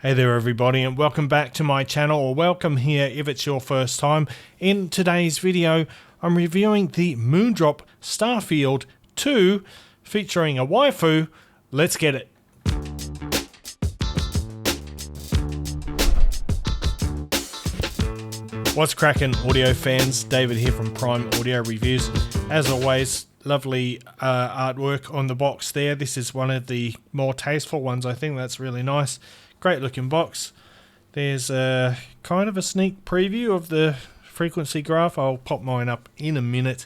Hey there everybody, and welcome back to my channel, or welcome here if it's your first time. In today's video I'm reviewing the Moondrop Starfield 2 featuring a waifu. Let's get it. What's cracking, audio fans? David here from Prime Audio Reviews. As always, lovely artwork on the box there. This is one of the more tasteful ones, I think. That's really nice. Great looking box. There's a kind of a sneak preview of the frequency graph. I'll pop mine up in a minute.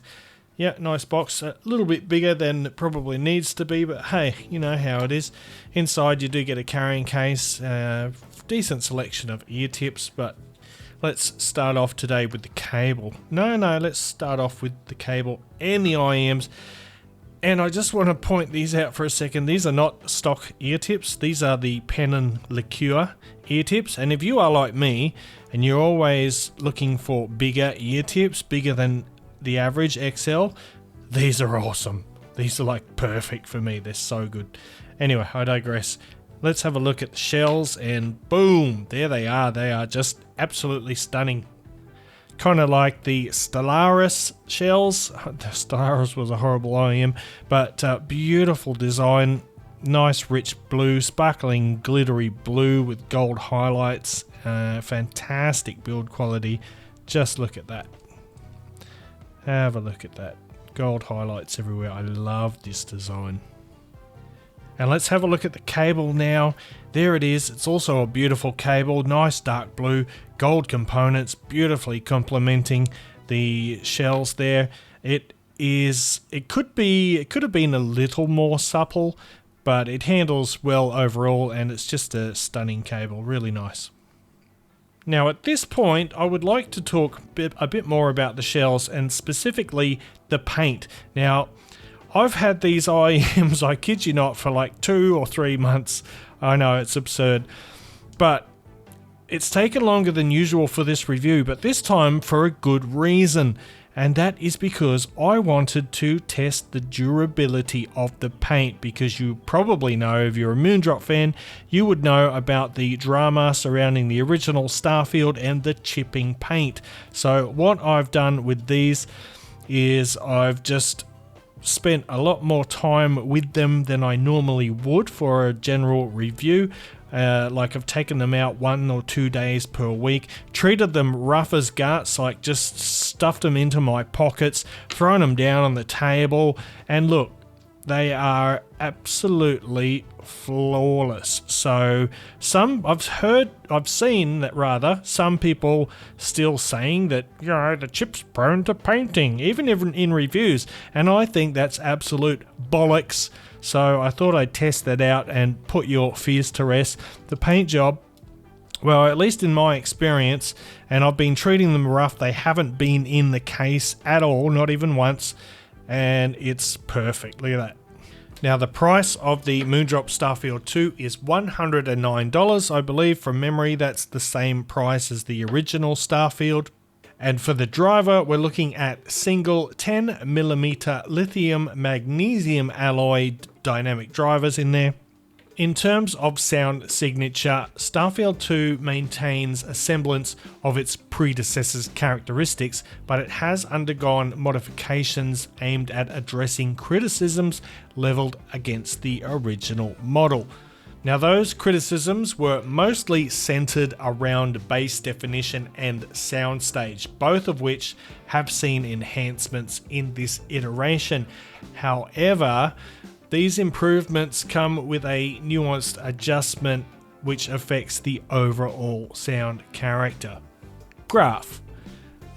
Yeah, nice box. A little bit bigger than it probably needs to be, but hey, you know how it is. Inside you do get a carrying case, decent selection of ear tips, but let's start off today with the cable. Let's start off with the cable and the IEMs. And I just want to point these out for a second. These are not stock ear tips. These are the pen and liqueur ear tips. And if you are like me and you're always looking for bigger ear tips, bigger than the average XL, these are awesome. These are like perfect for me. They're so good. Anyway, I digress. Let's have a look at the shells, and boom, there they are. They are just absolutely stunning. Kind of like the Stellaris shells. The Stellaris was a horrible IEM, but beautiful design. Nice rich blue, sparkling glittery blue with gold highlights. Fantastic build quality. Just look at that. Have a look at that. Gold highlights everywhere. I love this design. And let's have a look at the cable now. There it is. It's also a beautiful cable. Nice dark blue, gold components, beautifully complementing the shells there. It could have been a little more supple, but it handles well overall, and it's just a stunning cable. Really nice. Now at this point, I would like to talk a bit more about the shells, and specifically the paint. Now, I've had these IEMs, I kid you not, for like 2 or 3 months. I know, it's absurd. But it's taken longer than usual for this review, but this time for a good reason. And that is because I wanted to test the durability of the paint, because you probably know, if you're a Moondrop fan, you would know about the drama surrounding the original Starfield and the chipping paint. So what I've done with these is I've just spent a lot more time with them than I normally would for a general review. Like I've taken them out 1 or 2 days per week, treated them rough as guts, like just stuffed them into my pockets, thrown them down on the table, and look, they are absolutely flawless. So I've seen that some people still saying that, you know, the chip's prone to painting, even in reviews, and I think that's absolute bollocks. So I thought I'd test that out and put your fears to rest. The paint job, well, at least in my experience, and I've been treating them rough, they haven't been in the case at all, not even once, and it's perfect. Look at that. Now the price of the Moondrop Starfield 2 is $109, I believe. From memory, that's the same price as the original Starfield. And for the driver, we're looking at single 10mm lithium magnesium alloy dynamic drivers in there. In terms of sound signature, Starfield 2 maintains a semblance of its predecessor's characteristics, but it has undergone modifications aimed at addressing criticisms leveled against the original model. Now, those criticisms were mostly centered around bass definition and soundstage, both of which have seen enhancements in this iteration. However, these improvements come with a nuanced adjustment which affects the overall sound character. Graph.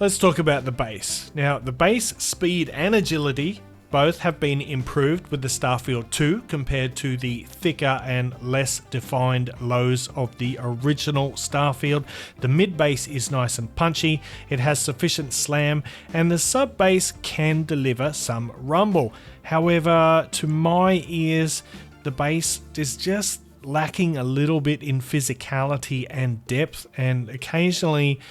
Let's talk about the bass. Now, the bass speed and agility both have been improved with the Starfield 2 compared to the thicker and less defined lows of the original Starfield. The mid bass is nice and punchy, it has sufficient slam, and the sub bass can deliver some rumble. However, to my ears, the bass is just lacking a little bit in physicality and depth, and occasionally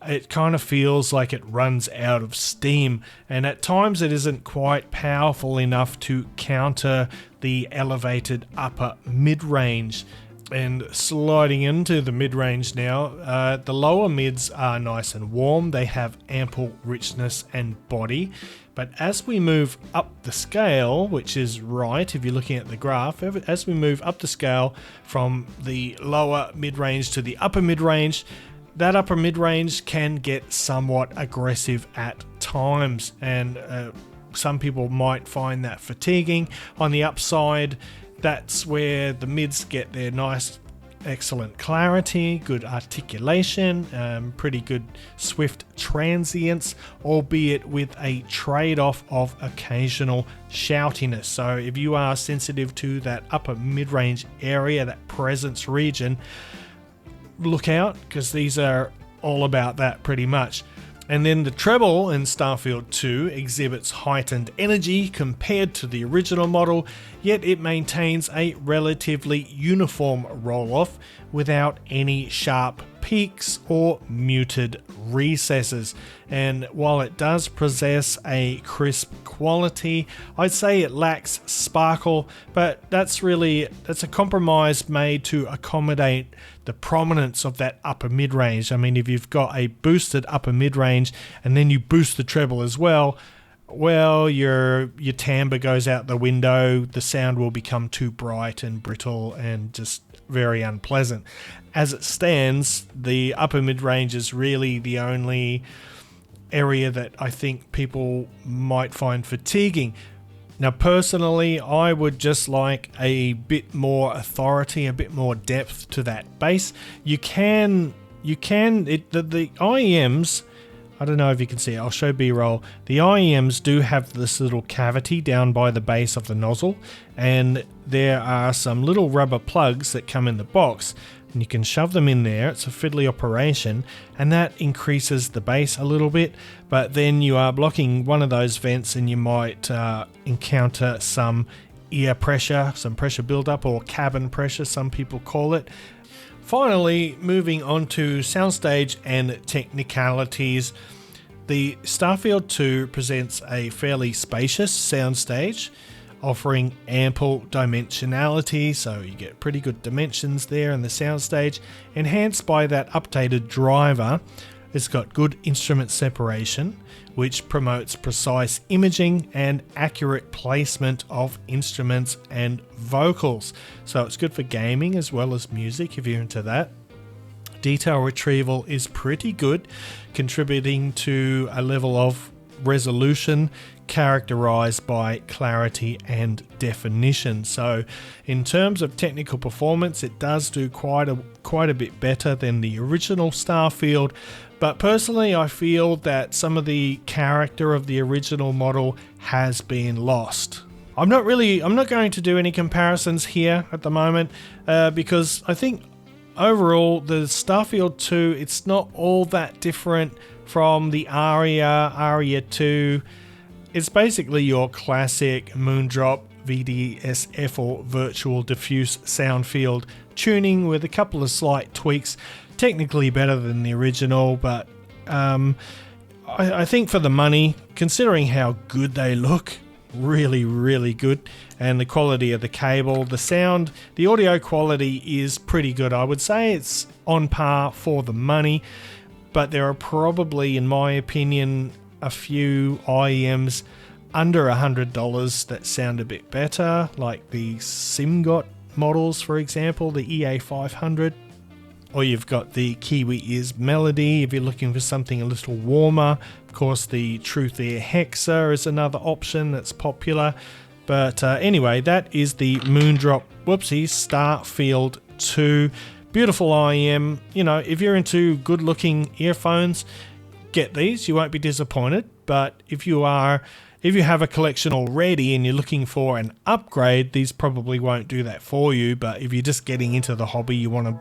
it kind of feels like it runs out of steam, and at times it isn't quite powerful enough to counter the elevated upper mid-range. And sliding into the mid-range now, the lower mids are nice and warm. They have ample richness and body. But as we move up the scale, which is right if you're looking at the graph, as we move up the scale from the lower mid-range to the upper mid-range, that upper mid-range can get somewhat aggressive at times. And some people might find that fatiguing. On the upside, that's where the mids get their nice, excellent clarity, good articulation, pretty good swift transients, albeit with a trade-off of occasional shoutiness. So if you are sensitive to that upper mid-range area, that presence region, look out, because these are all about that pretty much. And then the treble in Starfield 2 exhibits heightened energy compared to the original model, yet it maintains a relatively uniform roll-off without any sharp peaks or muted recesses. And while it does possess a crisp quality, I'd say it lacks sparkle, but that's a compromise made to accommodate the prominence of that upper mid-range. I mean, if you've got a boosted upper mid-range and then you boost the treble as well, your timbre goes out the window, the sound will become too bright and brittle and just very unpleasant. As it stands, the upper mid-range is really the only area that I think people might find fatiguing. Now, personally, I would just like a bit more authority, a bit more depth to that bass. The IEMs, I don't know if you can see it, I'll show B-roll. The IEMs do have this little cavity down by the base of the nozzle, and there are some little rubber plugs that come in the box, and you can shove them in there. It's a fiddly operation, and that increases the bass a little bit, but then you are blocking one of those vents and you might encounter some ear pressure, some pressure buildup, or cabin pressure, some people call it. Finally, moving on to soundstage and technicalities. The Starfield 2 presents a fairly spacious soundstage, offering ample dimensionality, so you get pretty good dimensions there in the soundstage, enhanced by that updated driver. It's got good instrument separation, which promotes precise imaging and accurate placement of instruments and vocals. So it's good for gaming as well as music if you're into that. Detail retrieval is pretty good, contributing to a level of resolution characterized by clarity and definition. So in terms of technical performance, it does do quite a bit better than the original Starfield, but personally I feel that some of the character of the original model has been lost. I'm not going to do any comparisons here at the moment, because I think overall the Starfield 2, it's not all that different from the Aria 2. It's basically your classic Moondrop VDSF or virtual diffuse sound field tuning with a couple of slight tweaks. Technically better than the original, but I think for the money, considering how good they look, really good, and the quality of the cable, the sound, the audio quality is pretty good. I would say it's on par for the money, but there are probably, in my opinion, a few IEMs under $100 that sound a bit better, like the SimGot models, for example, the EA500, or you've got the Kiwi Ears Melody if you're looking for something a little warmer. Of course, the Truth Air Hexa is another option that's popular. But anyway, that is the Moondrop Starfield 2. Beautiful IEM. You know, if you're into good looking earphones, get these. You won't be disappointed. But if you have a collection already and you're looking for an upgrade, these probably won't do that for you. But if you're just getting into the hobby, you want to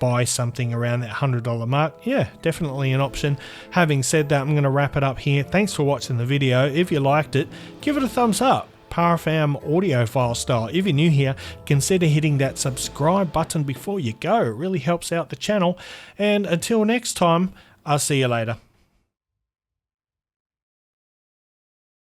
buy something around that $100 mark, yeah, definitely an option. Having said that, I'm going to wrap it up here. Thanks for watching the video. If you liked it, give it a thumbs up. Parafam audiophile style. If you're new here, consider hitting that subscribe button before you go. It really helps out the channel. And until next time, I'll see you later.